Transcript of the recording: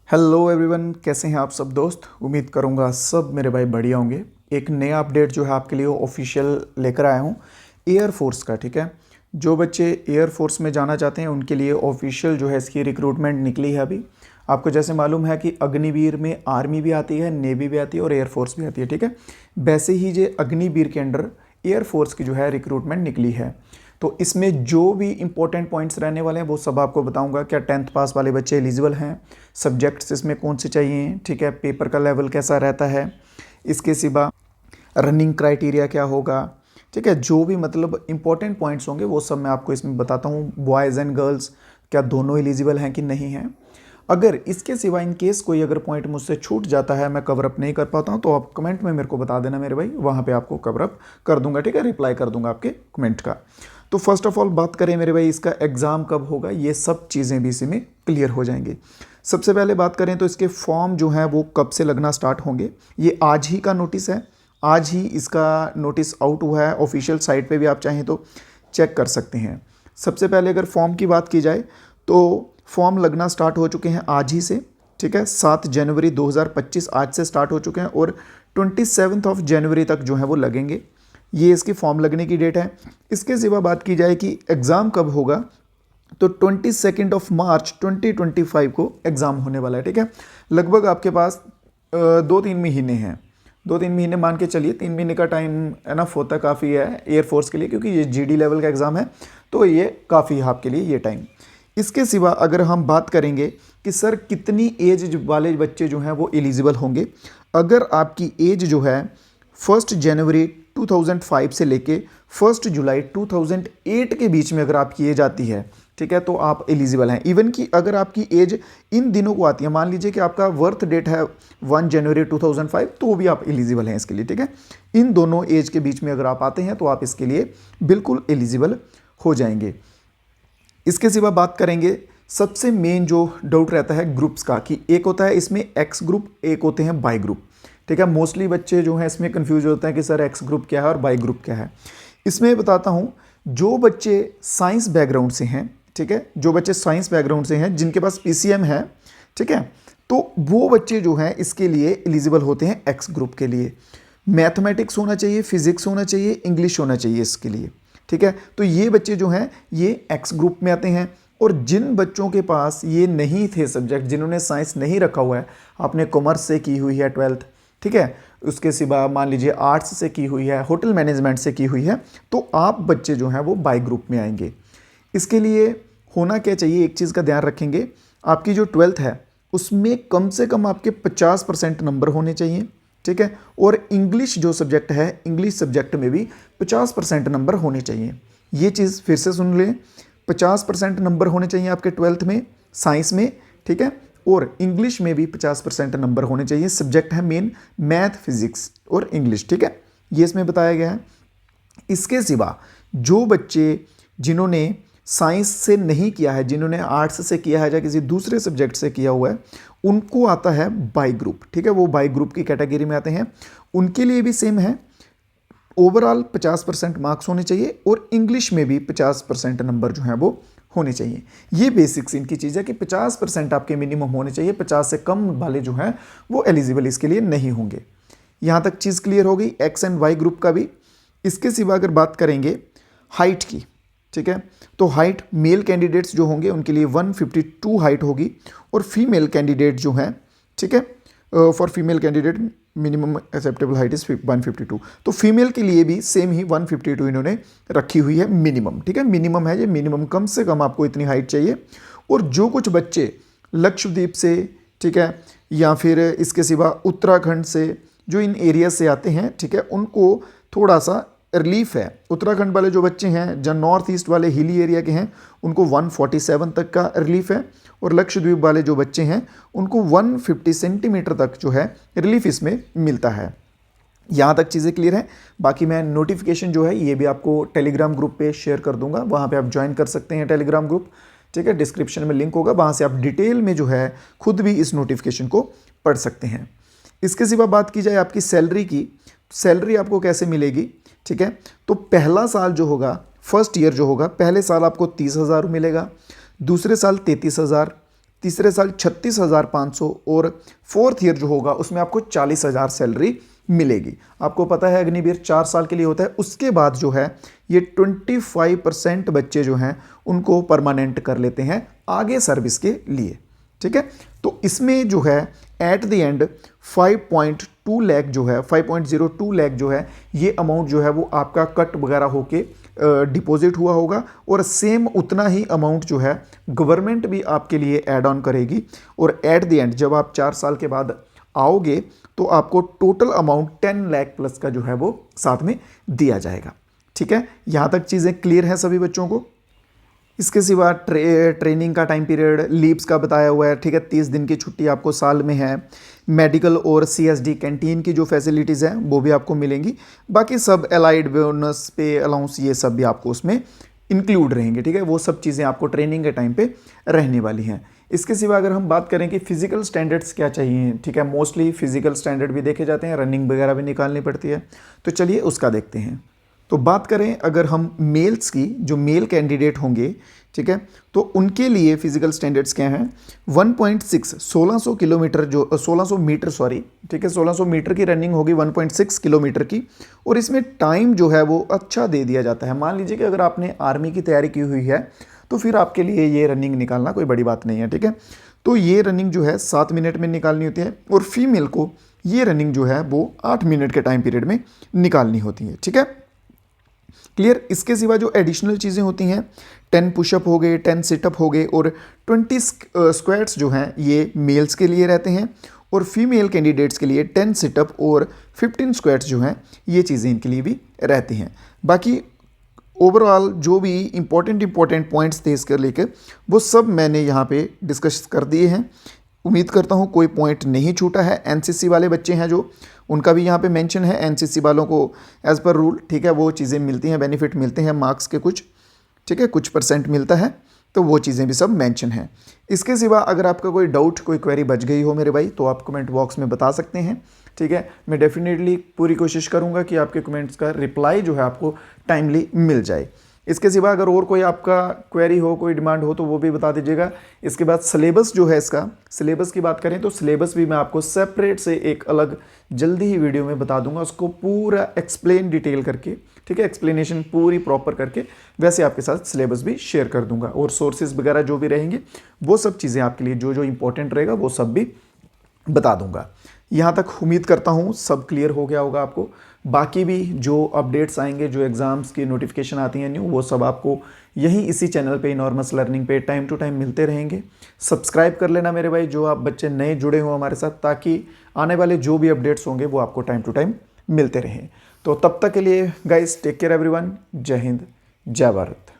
Hello everyone, कैसे हैं आप सब दोस्त। उम्मीद करूंगा सब मेरे भाई बढ़िया होंगे। एक नया अपडेट जो है आपके लिए ऑफिशियल लेकर आया हूं एयर फोर्स का। ठीक है, जो बच्चे एयर फोर्स में जाना चाहते हैं उनके लिए ऑफिशियल जो है इसकी रिक्रूटमेंट निकली है अभी। आपको जैसे मालूम है कि अग्निवीर में आर्मी भी आती है, नेवी भी आती है और एयर फोर्स भी आती है। ठीक है, वैसे ही ये अग्निवीर के अंडर एयर फोर्स की जो है रिक्रूटमेंट निकली है। तो इसमें जो भी इंपॉर्टेंट पॉइंट्स रहने वाले हैं वो सब आपको बताऊंगा। क्या 10th पास वाले बच्चे एलिजिबल हैं, सब्जेक्ट्स इसमें कौन से चाहिए, ठीक है, पेपर का लेवल कैसा रहता है, इसके सिवा रनिंग क्राइटेरिया क्या होगा, ठीक है, जो भी मतलब इंपॉर्टेंट पॉइंट्स होंगे वो सब मैं आपको इसमें बताता हूँ। बॉयज़ एंड गर्ल्स क्या दोनों एलिजिबल हैं कि नहीं हैं। अगर इसके सिवा इन केस कोई अगर पॉइंट मुझसे छूट जाता है, मैं कवर अप नहीं कर पाता हूँ, तो आप कमेंट में मेरे को बता देना मेरे भाई, वहाँ पे आपको कवर अप कर दूंगा। ठीक है, रिप्लाई कर दूंगा आपके कमेंट का। तो फर्स्ट ऑफ ऑल बात करें मेरे भाई, इसका एग्ज़ाम कब होगा, ये सब चीज़ें भी इसी में क्लियर हो जाएंगी। सबसे पहले बात करें तो इसके फॉर्म जो हैं वो कब से लगना स्टार्ट होंगे। ये आज ही का नोटिस है, आज ही इसका नोटिस आउट हुआ है। ऑफिशियल साइट पे भी आप चाहें तो चेक कर सकते हैं। सबसे पहले अगर फॉर्म की बात की जाए तो फॉर्म लगना स्टार्ट हो चुके हैं आज ही से। ठीक है, 7 जनवरी 2025 आज से स्टार्ट हो चुके हैं और 27 जनवरी तक जो है वो लगेंगे। ये इसकी फॉर्म लगने की डेट है। इसके सिवा बात की जाए कि एग्ज़ाम कब होगा, तो 22 मार्च 2025 को एग्ज़ाम होने वाला है। ठीक है, लगभग आपके पास 2-3 महीने हैं। 2-3 महीने मान के चलिए, 3 महीने का टाइम एनफ होता काफ़ी है एयरफोर्स के लिए, क्योंकि ये जीडी लेवल का एग्ज़ाम है, तो ये काफ़ी है आपके लिए ये टाइम। इसके सिवा अगर हम बात करेंगे कि सर कितनी एज वाले बच्चे जो हैं वो एलिजिबल होंगे, अगर आपकी एज जो है 1 जनवरी 2005 से लेके 1 जुलाई 2008 के बीच में अगर आपकी एज आती है, ठीक है, तो आप एलिजिबल हैं। इवन कि अगर आपकी एज इन दिनों को आती है, मान लीजिए कि आपका बर्थ डेट है 1 जनवरी 2005, तो भी आप एलिजिबल हैं इसके लिए। ठीक है, इन दोनों एज के बीच में अगर आप आते हैं तो आप इसके लिए बिल्कुल एलिजिबल हो जाएंगे। इसके सिवा बात करेंगे, सबसे मेन जो डाउट रहता है ग्रुप्स का, कि एक होता है इसमें एक्स ग्रुप, एक होते हैं बाई ग्रुप। ठीक है, मोस्टली बच्चे जो हैं इसमें कंफ्यूज होते हैं कि सर एक्स ग्रुप क्या है और बाई ग्रुप क्या है। इसमें बताता हूँ, जो बच्चे साइंस बैकग्राउंड से हैं, ठीक है, जो बच्चे साइंस बैकग्राउंड से हैं जिनके पास पीसीएम है, ठीक है, तो वो बच्चे जो हैं इसके लिए एलिजिबल होते हैं एक्स ग्रुप के लिए। मैथमेटिक्स होना चाहिए, फिजिक्स होना चाहिए, इंग्लिश होना चाहिए इसके लिए। ठीक है, तो ये बच्चे जो हैं ये एक्स ग्रुप में आते हैं। और जिन बच्चों के पास ये नहीं थे सब्जेक्ट, जिन्होंने साइंस नहीं रखा हुआ है, आपने कॉमर्स से की हुई है 12th, ठीक है, उसके सिवा मान लीजिए आर्ट्स से की हुई है, होटल मैनेजमेंट से की हुई है, तो आप बच्चे जो हैं वो बाई ग्रुप में आएंगे। इसके लिए होना क्या चाहिए, एक चीज़ का ध्यान रखेंगे, आपकी जो 12th है उसमें कम से कम आपके 50% नंबर होने चाहिए। ठीक है, और इंग्लिश जो सब्जेक्ट है, इंग्लिश सब्जेक्ट में भी 50% नंबर होने चाहिए। ये चीज़ फिर से सुन लें, 50% नंबर होने चाहिए आपके 12th में साइंस में। ठीक है, और इंग्लिश में भी 50% नंबर होने चाहिए। सब्जेक्ट है मेन मैथ, फिजिक्स और इंग्लिश। ठीक है, ये इसमें बताया गया है। इसके सिवा जो बच्चे जिन्होंने साइंस से नहीं किया है, जिन्होंने आर्ट्स से किया है या किसी दूसरे सब्जेक्ट से किया हुआ है, उनको आता है बाई ग्रुप। ठीक है, वो बाई ग्रुप की कैटेगरी में आते हैं। उनके लिए भी सेम है, ओवरऑल 50% मार्क्स होने चाहिए और इंग्लिश में भी 50% नंबर जो है वो होने चाहिए। ये बेसिक्स इनकी चीज़ है कि 50% आपके मिनिमम होने चाहिए, 50 से कम वाले जो हैं वो एलिजिबल इसके लिए नहीं होंगे। यहाँ तक चीज़ क्लियर हो गई एक्स एंड वाई ग्रुप का भी। इसके सिवा अगर बात करेंगे हाइट की, ठीक है, तो हाइट मेल कैंडिडेट्स जो होंगे उनके लिए 152 हाइट होगी और फीमेल कैंडिडेट जो हैं, ठीक है, for female candidate minimum acceptable height is 152। तो फीमेल के लिए भी सेम ही 152 इन्होंने रखी हुई है मिनिमम। ठीक है, मिनिमम है ये, मिनिमम कम से कम आपको इतनी हाइट चाहिए। और जो कुछ बच्चे लक्षद्वीप से, ठीक है, या फिर इसके सिवा उत्तराखंड से, जो इन एरिया से आते हैं, ठीक है, उनको थोड़ा सा रिलीफ है। उत्तराखंड वाले जो बच्चे हैं, जो नॉर्थ ईस्ट वाले हिली एरिया के हैं, उनको 147 तक का रिलीफ है। और लक्षद्वीप वाले जो बच्चे हैं उनको 150 सेंटीमीटर तक जो है रिलीफ इसमें मिलता है। यहाँ तक चीज़ें क्लियर हैं। बाकी मैं नोटिफिकेशन जो है ये भी आपको टेलीग्राम ग्रुप पे शेयर कर दूंगा, वहाँ पे आप ज्वाइन कर सकते हैं टेलीग्राम ग्रुप। ठीक है, डिस्क्रिप्शन में लिंक होगा, वहाँ से आप डिटेल में जो है खुद भी इस नोटिफिकेशन को पढ़ सकते हैं। इसके सिवा बात की जाए आपकी सैलरी की, सैलरी आपको कैसे मिलेगी, ठीक है, तो पहला साल जो होगा, फर्स्ट ईयर जो होगा, पहले साल आपको 30,000 मिलेगा, दूसरे साल 33,000, तीसरे साल 36,500 और फोर्थ ईयर जो होगा उसमें आपको 40,000 सैलरी मिलेगी। आपको पता है अग्निवीर 4 साल के लिए होता है, उसके बाद जो है ये 25% बच्चे जो हैं उनको परमानेंट कर लेते हैं आगे सर्विस के लिए। ठीक है, तो इसमें जो है एट द एंड 5.2 लाख जो है 5.02 लाख जो है ये अमाउंट जो है वो आपका कट वगैरह होके डिपॉजिट हुआ होगा और सेम उतना ही अमाउंट जो है गवर्नमेंट भी आपके लिए ऐड ऑन करेगी और एट द एंड जब आप 4 साल के बाद आओगे तो आपको टोटल अमाउंट 10 लाख प्लस का जो है वो साथ में दिया जाएगा। ठीक है, यहाँ तक चीज़ें क्लियर हैं सभी बच्चों को। इसके सिवा ट्रेनिंग का टाइम पीरियड लीव्स का बताया हुआ है। ठीक है, 30 दिन की छुट्टी आपको साल में है। मेडिकल और CSD कैंटीन की जो फैसिलिटीज़ हैं वो भी आपको मिलेंगी। बाकी सब एलाइड बोनस पे अलाउंस ये सब भी आपको उसमें इंक्लूड रहेंगे। ठीक है, वो सब चीज़ें आपको ट्रेनिंग के टाइम पे रहने वाली हैं। इसके सिवा अगर हम बात करें कि फिजिकल स्टैंडर्ड्स क्या चाहिए, ठीक है, मोस्टली फिजिकल स्टैंडर्ड भी देखे जाते हैं, रनिंग वगैरह भी निकालनी पड़ती है, तो चलिए उसका देखते हैं। तो बात करें अगर हम मेल्स की, जो मेल कैंडिडेट होंगे, ठीक है, तो उनके लिए फिजिकल स्टैंडर्ड्स क्या हैं। 1600 किलोमीटर जो 1600 मीटर सॉरी, ठीक है, 1600 मीटर की रनिंग होगी 1.6 किलोमीटर की और इसमें टाइम जो है वो अच्छा दे दिया जाता है। मान लीजिए कि अगर आपने आर्मी की तैयारी की हुई है तो फिर आपके लिए ये रनिंग निकालना कोई बड़ी बात नहीं है। ठीक है, तो ये रनिंग जो है 7 मिनट में निकालनी होती है और फीमेल को ये रनिंग जो है वो 8 मिनट के टाइम पीरियड में निकालनी होती है। ठीक है, क्लियर। इसके सिवा जो एडिशनल चीज़ें होती हैं, 10 पुशअप हो गए, 10 सिटअप हो गए और 20 स्क्वाट्स जो हैं ये मेल्स के लिए रहते हैं और फीमेल कैंडिडेट्स के लिए 10 सिटअप और 15 स्क्वाट्स जो हैं ये चीज़ें इनके लिए भी रहती हैं। बाकी ओवरऑल जो भी इंपॉर्टेंट पॉइंट्स थे इसके लेकर वो सब मैंने यहाँ पे डिस्कस कर दिए हैं। उम्मीद करता हूँ कोई पॉइंट नहीं छूटा है। एनसीसी वाले बच्चे हैं जो, उनका भी यहाँ पे मेंशन है। एनसीसी वालों को एज़ पर रूल, ठीक है, वो चीज़ें मिलती हैं, बेनिफिट मिलते हैं मार्क्स के कुछ, ठीक है, कुछ % मिलता है, तो वो चीज़ें भी सब मेंशन हैं। इसके सिवा अगर आपका कोई डाउट, कोई क्वेरी बच गई हो मेरे भाई, तो आप कमेंट बॉक्स में बता सकते हैं। ठीक है, मैं डेफिनेटली पूरी कोशिश करूँगा कि आपके कमेंट्स का रिप्लाई जो है आपको टाइमली मिल जाए। इसके सिवा अगर और कोई आपका क्वेरी हो, कोई डिमांड हो तो वो भी बता दीजिएगा। इसके बाद सिलेबस जो है, इसका सिलेबस की बात करें तो सिलेबस भी मैं आपको सेपरेट से एक अलग जल्दी ही वीडियो में बता दूंगा, उसको पूरा एक्सप्लेन डिटेल करके, ठीक है, एक्सप्लेनेशन पूरी प्रॉपर करके वैसे आपके साथ सिलेबस भी शेयर कर दूंगा और सोर्सेज वगैरह जो भी रहेंगे वो सब चीज़ें आपके लिए जो जो इंपॉर्टेंट रहेगा वो सब भी बता दूंगा। यहाँ तक उम्मीद करता हूँ सब क्लियर हो गया होगा आपको। बाकी भी जो अपडेट्स आएंगे, जो एग्ज़ाम्स की नोटिफिकेशन आती हैं न्यू, वो सब आपको यहीं इसी चैनल पे इनॉर्मस लर्निंग पे टाइम टू टाइम मिलते रहेंगे। सब्सक्राइब कर लेना मेरे भाई, जो आप बच्चे नए जुड़े हो हमारे साथ, ताकि आने वाले जो भी अपडेट्स होंगे वो आपको टाइम टू टाइम मिलते रहें। तो तब तक के लिए गाइस टेक केयर एवरीवन। जय हिंद, जय भारत।